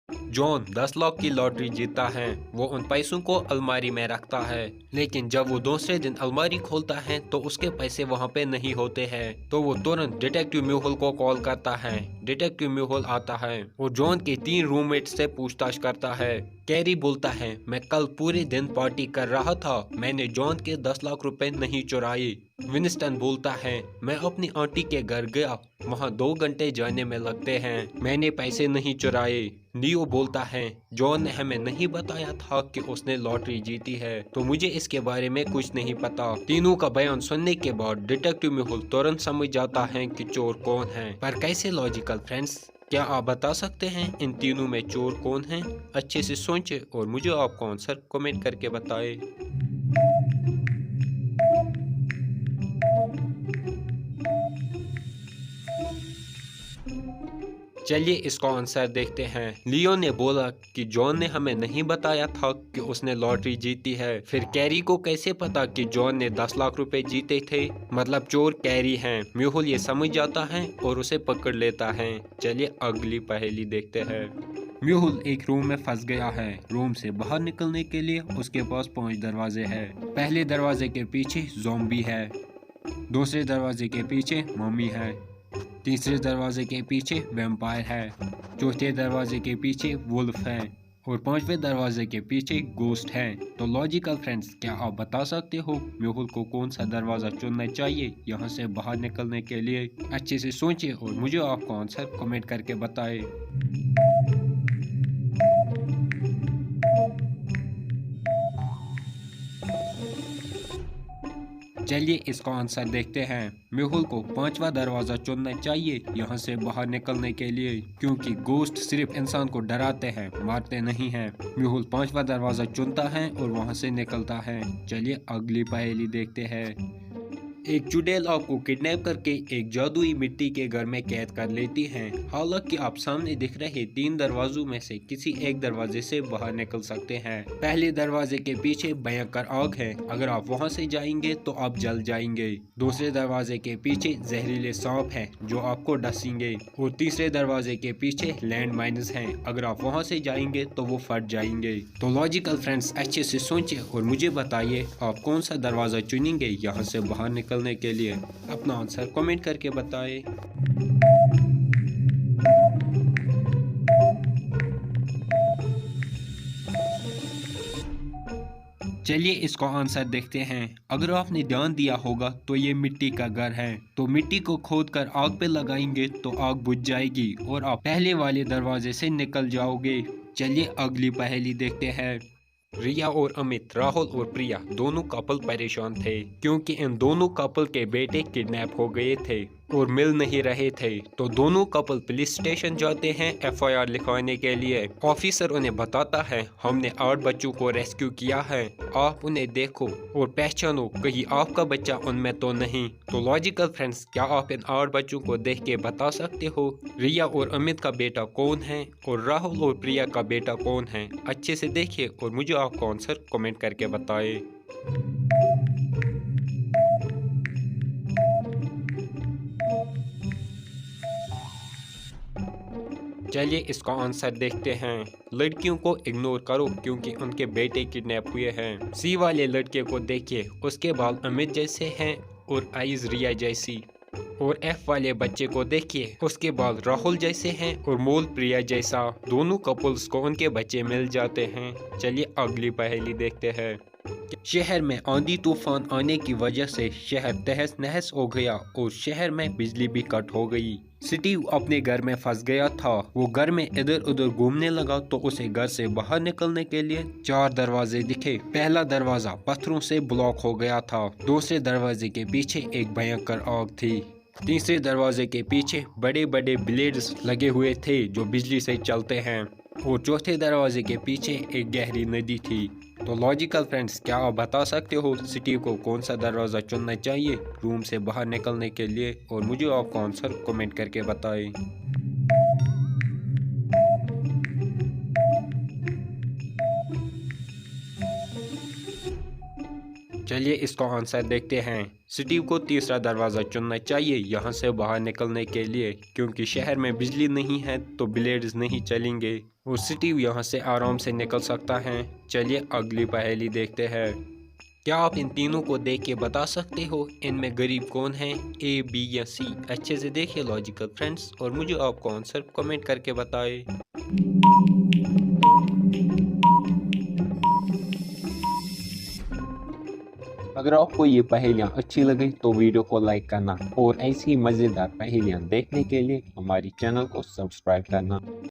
John 10 lakh की lottery जीतता है। वो उन पैसों को अलमारी में रखता है, लेकिन जब वो दूसरे दिन अलमारी खोलता है तो उसके पैसे वहाँ पे नहीं होते हैं। तो वो तुरंत डिटेक्टिव म्यूहुल को कॉल करता है। डिटेक्टिव म्यूहुल आता है और जॉन के 3 रूममेट से पूछताछ करता है। कैरी बोलता है, मैं कल पूरे दिन पार्टी कर रहा था, मैंने जॉन के 10 लाख रुपए नहीं चुराए। विंस्टन बोलता है, मैं अपनी आंटी के घर गया, वहाँ 2 घंटे जाने में लगते हैं, मैंने पैसे नहीं चुराए। नियो बोलता है, जॉन ने हमें नहीं बताया था कि उसने लॉटरी जीती है, तो मुझे इसके बारे में कुछ नहीं पता। तीनों का बयान सुनने के बाद डिटेक्टिव म्यूहुल तुरंत समझ जाता है कि चोर कौन है। पर कैसे लॉजिकल फ्रेंड्स, क्या आप बता सकते हैं इन तीनों में चोर कौन है? अच्छे से सोचें और मुझे आपका आंसर कमेंट करके बताएं। चलिए इसका आंसर देखते हैं। लियो ने बोला कि जॉन ने हमें नहीं बताया था कि उसने लॉटरी जीती है। फिर कैरी को कैसे पता कि जॉन ने 10 लाख रुपए जीते थे? मतलब चोर कैरी हैं। म्यूहुल ये समझ जाता है और उसे पकड़ लेता है। चलिए अगली पहेली देखते हैं। म्यूहुल एक रूम में फंस गया है। रूम से बाहर निकलने के लिए उसके पास 5 दरवाजे हैं। पहले दरवाजे के पीछे ज़ॉम्बी है, दूसरे दरवाजे के पीछे मम्मी है, तीसरे दरवाजे के पीछे वैम्पायर है, चौथे दरवाजे के पीछे वुल्फ है और पांचवें दरवाजे के पीछे गोस्ट है। तो लॉजिकल फ्रेंड्स, क्या आप बता सकते हो म्यूहुल को कौन सा दरवाजा चुनना चाहिए यहाँ से बाहर निकलने के लिए? अच्छे से सोचिए और मुझे आपका आंसर कमेंट करके बताएं। चलिए इसका आंसर देखते हैं। म्यूहुल को 5वां दरवाजा चुनना चाहिए यहाँ से बाहर निकलने के लिए, क्योंकि गोस्ट सिर्फ इंसान को डराते हैं, मारते नहीं हैं। म्यूहुल 5वां दरवाजा चुनता है और वहाँ से निकलता है। चलिए अगली पहेली देखते हैं। एक चुड़ैल आपको किडनैप करके एक जादुई मिट्टी के घर में कैद कर लेती है। हालांकि आप सामने दिख रहे 3 दरवाजों में से किसी एक दरवाजे से बाहर निकल सकते हैं। पहले दरवाजे के पीछे भयंकर आग है, अगर आप वहां से जाएंगे तो आप जल जाएंगे। दूसरे दरवाजे के पीछे जहरीले सांप हैं जो आपको डसेंगे और तीसरे दरवाजे के पीछे लैंड माइन्स हैं, अगर आप वहां से जाएंगे तो वो फट जाएंगे। तो लॉजिकल फ्रेंड्स, अच्छे से सोचिए और मुझे बताइए आप कौन सा दरवाजा चुनेंगे यहाँ से बाहर निकलने के लिए। अपना आंसर कमेंट करके बताएं। चलिए इसका आंसर देखते हैं। अगर आपने ध्यान दिया होगा तो ये मिट्टी का घर है, तो मिट्टी को खोद कर आग पे लगाएंगे तो आग बुझ जाएगी और आप पहले वाले दरवाजे से निकल जाओगे। चलिए अगली पहेली देखते हैं। रिया और अमित, राहुल और प्रिया दोनों कपल परेशान थे क्योंकि इन दोनों कपल के बेटे किडनैप हो गए थे और मिल नहीं रहे थे। तो दोनों कपल पुलिस स्टेशन जाते हैं एफआईआर लिखवाने के लिए। ऑफिसर उन्हें बताता है, हमने 8 बच्चों को रेस्क्यू किया है, आप उन्हें देखो और पहचानो, कहीं आपका बच्चा उनमें तो नहीं। तो लॉजिकल फ्रेंड्स, क्या आप इन 8 बच्चों को देख के बता सकते हो रिया और अमित का बेटा कौन है और राहुल और प्रिया का बेटा कौन है? अच्छे से देखिए और मुझे आपका आंसर कमेंट करके बताएं। चलिए इसका आंसर देखते हैं। लड़कियों को इग्नोर करो क्योंकि उनके बेटे किडनैप हुए हैं। सी वाले लड़के को देखिए, उसके बाल अमित जैसे हैं और आईज रिया जैसी। और एफ वाले बच्चे को देखिए, उसके बाल राहुल जैसे हैं और मोल प्रिया जैसा। दोनों कपल्स को उनके बच्चे मिल जाते हैं। चलिए अगली पहेली देखते हैं। शहर में आंधी तूफान आने की वजह से शहर तहस नहस हो गया और शहर में बिजली भी कट हो गई। स्टीव अपने घर में फंस गया था। वो घर में इधर उधर घूमने लगा तो उसे घर से बाहर निकलने के लिए 4 दरवाजे दिखे। पहला दरवाजा पत्थरों से ब्लॉक हो गया था, दूसरे दरवाजे के पीछे एक भयंकर आग थी, तीसरे दरवाजे के पीछे बड़े बड़े ब्लेड्स लगे हुए थे जो बिजली से चलते हैं और चौथे दरवाजे के पीछे एक गहरी नदी थी। तो लॉजिकल फ्रेंड्स, क्या आप बता सकते हो स्टीव को कौन सा दरवाज़ा चुनना चाहिए रूम से बाहर निकलने के लिए? और मुझे आपका आंसर कमेंट करके बताएं। चलिए इसका आंसर देखते हैं। स्टीव को तीसरा दरवाज़ा चुनना चाहिए यहाँ से बाहर निकलने के लिए, क्योंकि शहर में बिजली नहीं है तो ब्लेड्स नहीं चलेंगे। और स्टीव यहाँ से आराम से निकल सकता है। चलिए अगली पहेली देखते हैं। क्या आप इन तीनों को देख के बता सकते हो इनमें गरीब कौन है, ए, बी या सी? अच्छे से देखिए लॉजिकल फ्रेंड्स, और मुझे आपको आंसर कमेंट करके बताएं। अगर आपको ये पहेलियाँ अच्छी लगी तो वीडियो को लाइक करना और ऐसी मज़ेदार पहेलियाँ देखने के लिए हमारी चैनल को सब्सक्राइब करना।